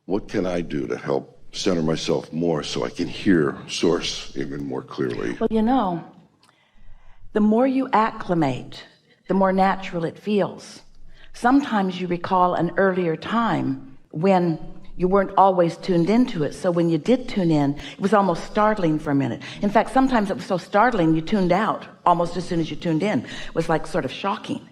What can I do to help center myself more so I can hear Source even more clearly? Well, you know, the more you acclimate, the more natural it feels. Sometimes you recall an earlier time when you weren't always tuned into it. So when you did tune in, it was almost startling for a minute. In fact, sometimes it was so startling you tuned out almost as soon as you tuned in. It was like sort of shocking.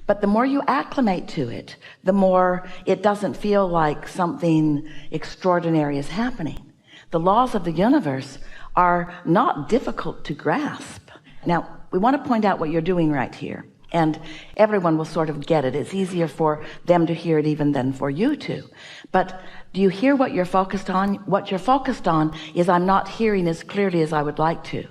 But the more you acclimate to it, the more it doesn't feel like something extraordinary is happening. The laws of the universe are not difficult to grasp. Now, we want to point out what you're doing right here, and everyone will sort of get it. It's easier for them to hear it even than for you to. But do you hear what you're focused on? What you're focused on is, I'm not hearing as clearly as I would like to.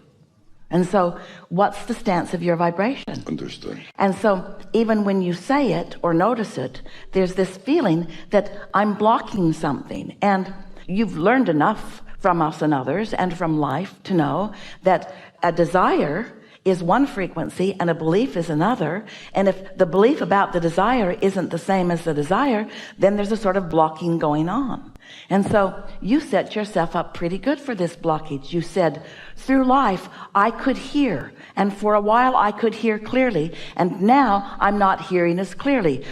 And so what's the stance of your vibration? Understood. And so even when you say it or notice it, there's this feeling that I'm blocking something. And you've learned enough from us and others and from life to know that a desire is one frequency and a belief is another. And if the belief about the desire isn't the same as the desire, then there's a sort of blocking going on. And so you set yourself up pretty good for this blockage. You said, through life I could hear, and for a while I could hear clearly, and now I'm not hearing as clearly.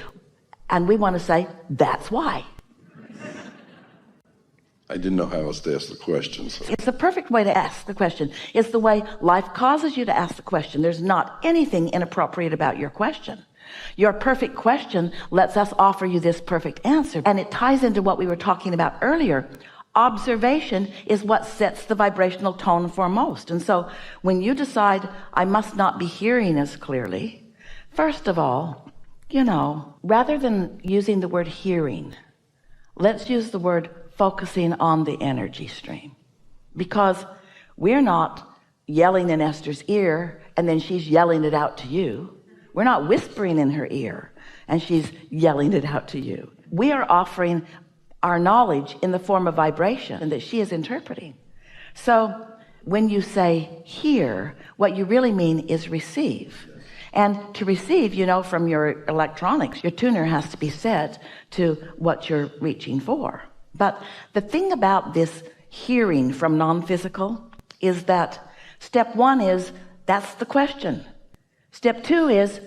And we want to say, that's why. I didn't know how else to ask the question. So. It's the perfect way to ask the question. It's the way life causes you to ask the question. There's not anything inappropriate about your question. Your perfect question lets us offer you this perfect answer. And it ties into what we were talking about earlier. Observation is what sets the vibrational tone foremost. And so when you decide, I must not be hearing as clearly, first of all, you know, rather than using the word hearing, let's use the word focusing on the energy stream, because we're not yelling in Esther's ear and then she's yelling it out to you. We're not whispering in her ear and she's yelling it out to you. We are offering our knowledge in the form of vibration that she is interpreting. So when you say hear, what you really mean is receive. And to receive, you know, from your electronics, your tuner has to be set to what you're reaching for. But the thing about this hearing from non-physical is that step one is, that's the question. Step two is,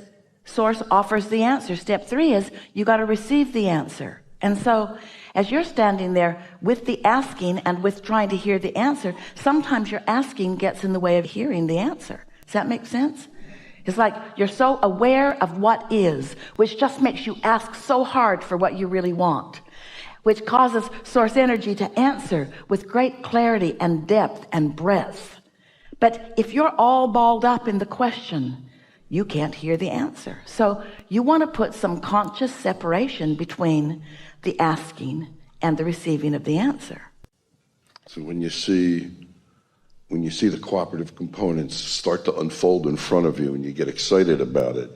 Source offers the answer. Step three is, you got to receive the answer. And so as you're standing there with the asking and with trying to hear the answer, sometimes your asking gets in the way of hearing the answer. Does that make sense? It's like you're so aware of what is, which just makes you ask so hard for what you really want, which causes Source energy to answer with great clarity and depth and breadth. But if you're all balled up in the question, you can't hear the answer. So you want to put some conscious separation between the asking and the receiving of the answer. So when you see the cooperative components start to unfold in front of you and you get excited about it,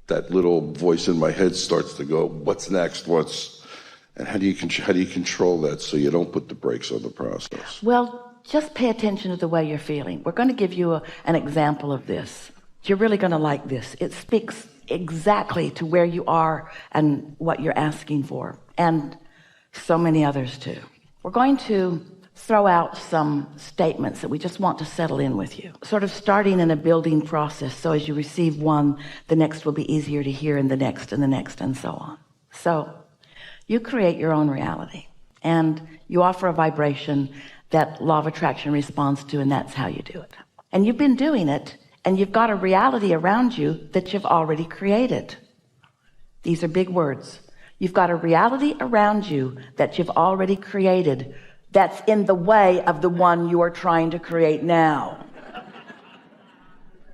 that little voice in my head starts to go, what's next? And how do you control that so you don't put the brakes on the process? Well, just pay attention to the way you're feeling. We're going to give you an example of this. You're really going to like this. It speaks exactly to where you are and what you're asking for, and so many others too. We're going to throw out some statements that we just want to settle in with you, sort of starting in a building process. So as you receive one, the next will be easier to hear, and the next and the next and so on. So you create your own reality and you offer a vibration that law of attraction responds to, and that's how you do it. And you've been doing it, and you've got a reality around you that you've already created. These are big words. You've got a reality around you that you've already created that's in the way of the one you are trying to create now.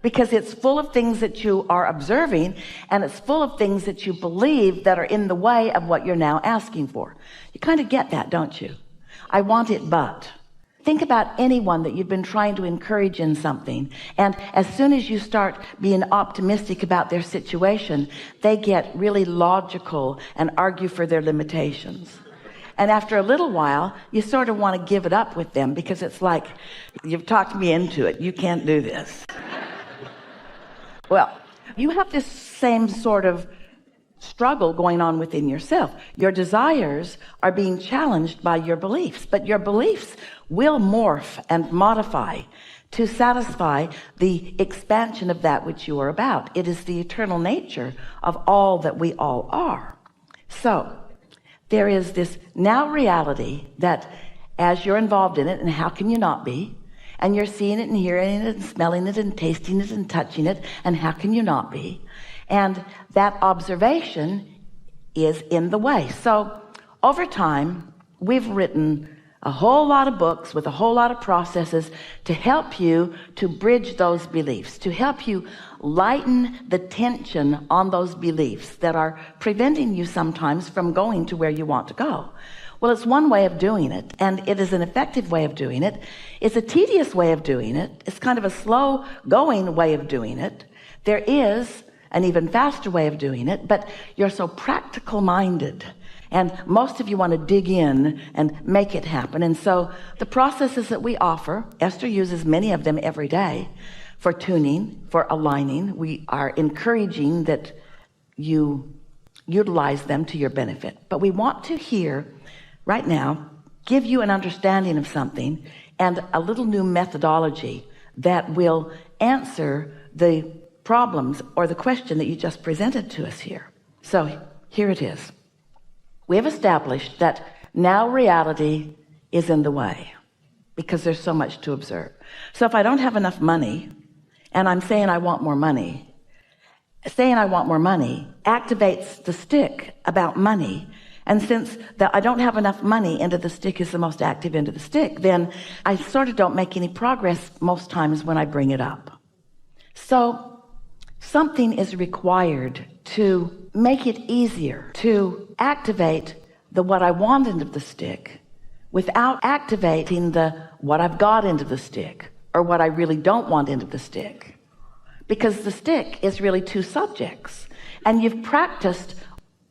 Because it's full of things that you are observing, and it's full of things that you believe that are in the way of what you're now asking for. You kind of get that, don't you? I want it, but. Think about anyone that you've been trying to encourage in something, and as soon as you start being optimistic about their situation, they get really logical and argue for their limitations. And after a little while, you sort of want to give it up with them, because it's like, you've talked me into it. You can't do this. Well, you have this same sort of struggle going on within yourself. Your desires are being challenged by your beliefs, but your beliefs will morph and modify to satisfy the expansion of that which you are about. It is the eternal nature of all that we all are. So there is this now reality that as you're involved in it, and how can you not be, and you're seeing it and hearing it and smelling it and tasting it and touching it, and how can you not be? And that observation is in the way. So over time, we've written a whole lot of books with a whole lot of processes to help you to bridge those beliefs, to help you lighten the tension on those beliefs that are preventing you sometimes from going to where you want to go. Well, it's one way of doing it, and it is an effective way of doing it. It's a tedious way of doing it. It's kind of a slow going way of doing it. There is an even faster way of doing it, but you're so practical minded, and most of you want to dig in and make it happen. And so the processes that we offer, Esther uses many of them every day for tuning, for aligning. We are encouraging that you utilize them to your benefit, but we want to hear right now, give you an understanding of something and a little new methodology that will answer the problems or the question that you just presented to us here. So here it is. We have established that now reality is in the way because there's so much to observe. So if I don't have enough money and I'm saying I want more money, saying I want more money activates the stick about money. And since I don't have enough money, end of the stick is the most active end of the stick, then I sort of don't make any progress most times when I bring it up. So something is required to make it easier to activate the what I want end of the stick without activating the what I've got end of the stick or what I really don't want end of the stick. Because the stick is really two subjects, and you've practiced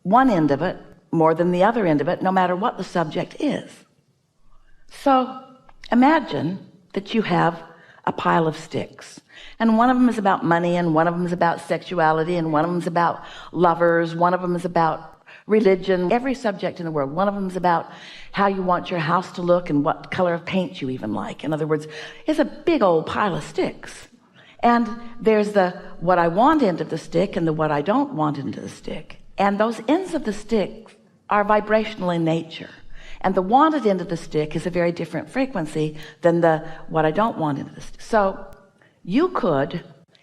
one end of it more than the other end of it, no matter what the subject is. So imagine that you have a pile of sticks, and one of them is about money, and one of them is about sexuality, and one of them is about lovers, one of them is about religion, every subject in the world. One of them is about how you want your house to look and what color of paint you even like. In other words, it's a big old pile of sticks. And there's the what I want end of the stick and the what I don't want end of the stick. And those ends of the stick are vibrational in nature. And the wanted end of the stick is a very different frequency than the what I don't want end of the stick. So you could,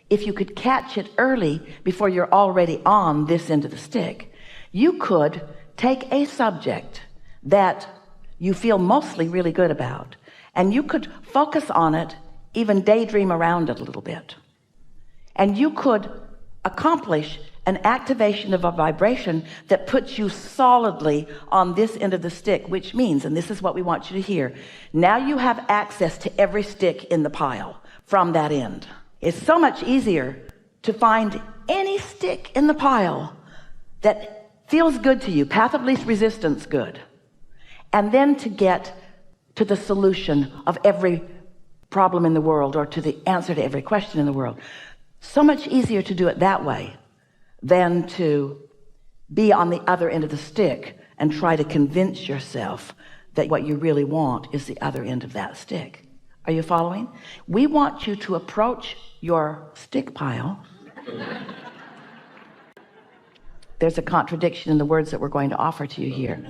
if you could catch it early before you're already on this end of the stick, you could take a subject that you feel mostly really good about, and you could focus on it, even daydream around it a little bit. And you could accomplish an activation of a vibration that puts you solidly on this end of the stick, which means, and this is what we want you to hear, now you have access to every stick in the pile from that end. It's so much easier to find any stick in the pile that feels good to you, path of least resistance good, and then to get to the solution of every problem in the world, or to the answer to every question in the world. So much easier to do it that way than to be on the other end of the stick and try to convince yourself that what you really want is the other end of that stick. Are you following? We want you to approach your stick pile. There's a contradiction in the words that we're going to offer to you here.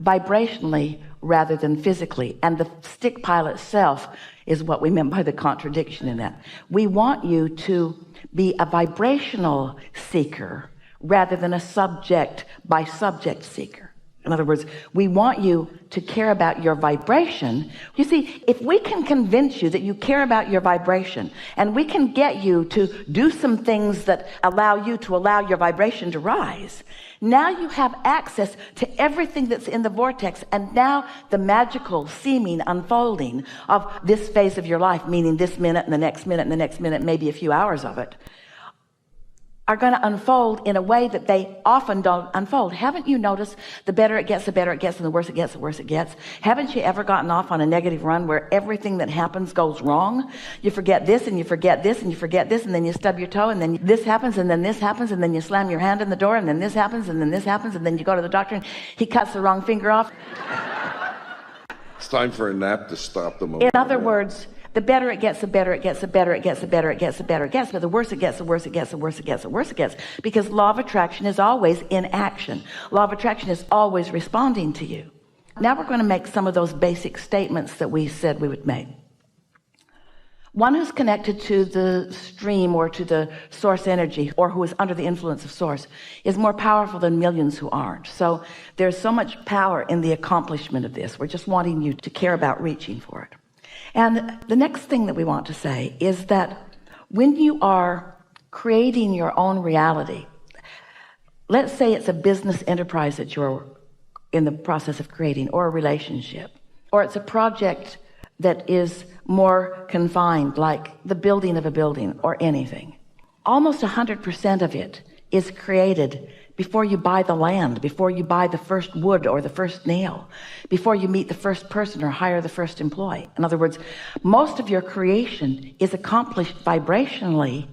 Vibrationally rather than physically. And the stick pile itself is what we meant by the contradiction in that. We want you to be a vibrational seeker rather than a subject by subject seeker. In other words, we want you to care about your vibration. You see, if we can convince you that you care about your vibration, and we can get you to do some things that allow you to allow your vibration to rise, now you have access to everything that's in the vortex, and now the magical seeming unfolding of this phase of your life, meaning this minute and the next minute and the next minute, maybe a few hours of it, are going to unfold in a way that they often don't unfold. Haven't you noticed the better it gets, the better it gets, and the worse it gets, the worse it gets? Haven't you ever gotten off on a negative run where everything that happens goes wrong? You forget this and you forget this and you forget this, and then you stub your toe, and then this happens, and then this happens, and then you slam your hand in the door, and then this happens, and then this happens, and then you go to the doctor and he cuts the wrong finger off. It's time for a nap to stop the moment. In other words, the better it gets, the better it gets, the better it gets, the better it gets, the better it gets. But the worse it gets, the worse it gets, the worse it gets, the worse it gets. Because law of attraction is always in action. Law of attraction is always responding to you. Now we're going to make some of those basic statements that we said we would make. One who's connected to the stream or to the source energy, or who is under the influence of source, is more powerful than millions who aren't. So there's so much power in the accomplishment of this. We're just wanting you to care about reaching for it. And the next thing that we want to say is that when you are creating your own reality, let's say it's a business enterprise that you're in the process of creating, or a relationship, or it's a project that is more confined, like the building of a building or anything. Almost 100% of it is created before you buy the land, before you buy the first wood or the first nail, before you meet the first person or hire the first employee. In other words, most of your creation is accomplished vibrationally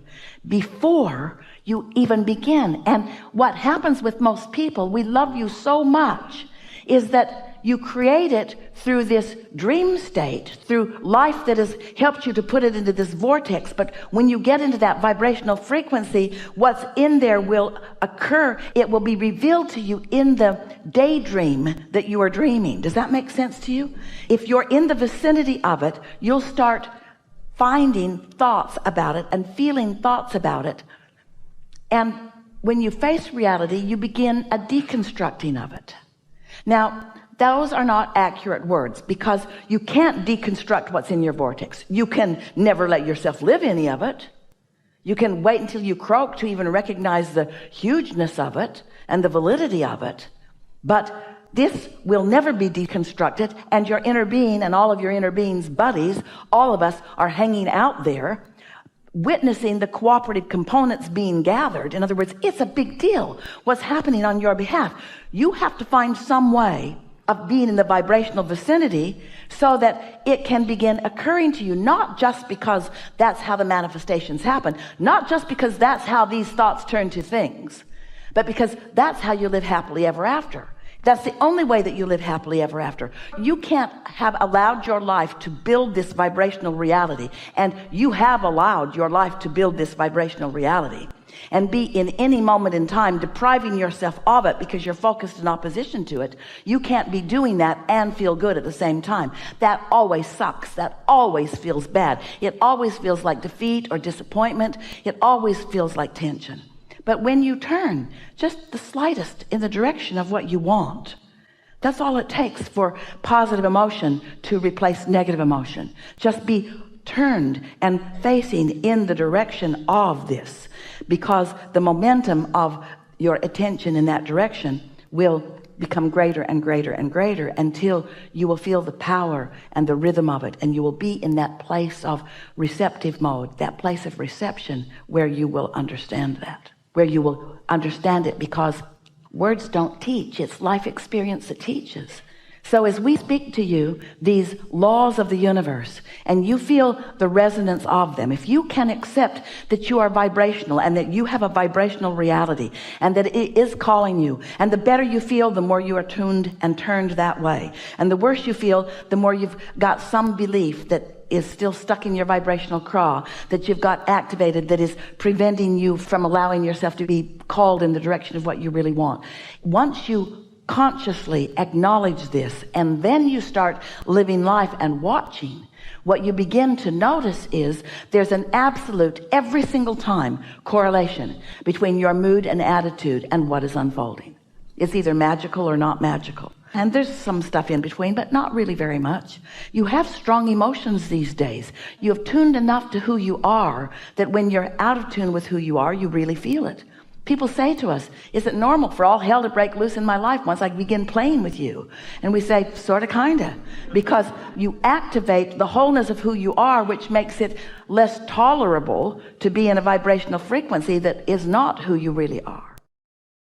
before you even begin. And what happens with most people, we love you so much, is that you create it through this dream state, through life that has helped you to put it into this vortex. But when you get into that vibrational frequency, what's in there will occur. It will be revealed to you in the daydream that you are dreaming. Does that make sense to you? If you're in the vicinity of it, you'll start finding thoughts about it and feeling thoughts about it. And when you face reality, you begin a deconstructing of it. Now, those are not accurate words, because you can't deconstruct what's in your vortex. You can never let yourself live any of it. You can wait until you croak to even recognize the hugeness of it and the validity of it. But this will never be deconstructed, and your inner being and all of your inner being's buddies, all of us are hanging out there witnessing the cooperative components being gathered. In other words, it's a big deal what's happening on your behalf. You have to find some way of being in the vibrational vicinity so that it can begin occurring to you, not just because that's how the manifestations happen, not just because that's how these thoughts turn to things, but because that's how you live happily ever after. That's the only way that you live happily ever after. You can't have allowed your life to build this vibrational reality, and you have allowed your life to build this vibrational reality, and be in any moment in time depriving yourself of it because you're focused in opposition to it. You can't be doing that and feel good at the same time. That always sucks. That always feels bad. It always feels like defeat or disappointment. It always feels like tension. But when you turn just the slightest in the direction of what you want, that's all it takes for positive emotion to replace negative emotion. Just be turned and facing in the direction of this, because the momentum of your attention in that direction will become greater and greater and greater until you will feel the power and the rhythm of it, and you will be in that place of receptive mode, that place of reception where you will understand that, where you will understand it, because words don't teach. It's life experience that teaches. So as we speak to you these laws of the universe, and you feel the resonance of them, if you can accept that you are vibrational and that you have a vibrational reality and that it is calling you, and the better you feel, the more you are tuned and turned that way, and the worse you feel, the more you've got some belief that is still stuck in your vibrational craw, that you've got activated, that is preventing you from allowing yourself to be called in the direction of what you really want. Once you consciously acknowledge this, and then you start living life and watching, what you begin to notice is there's an absolute, every single time, correlation between your mood and attitude and what is unfolding. It's either magical or not magical. And there's some stuff in between, but not really very much. You have strong emotions these days. You have tuned enough to who you are that when you're out of tune with who you are, you really feel it. People say to us, is it normal for all hell to break loose in my life once I begin playing with you? And we say, sort of, kind of, because you activate the wholeness of who you are, which makes it less tolerable to be in a vibrational frequency that is not who you really are.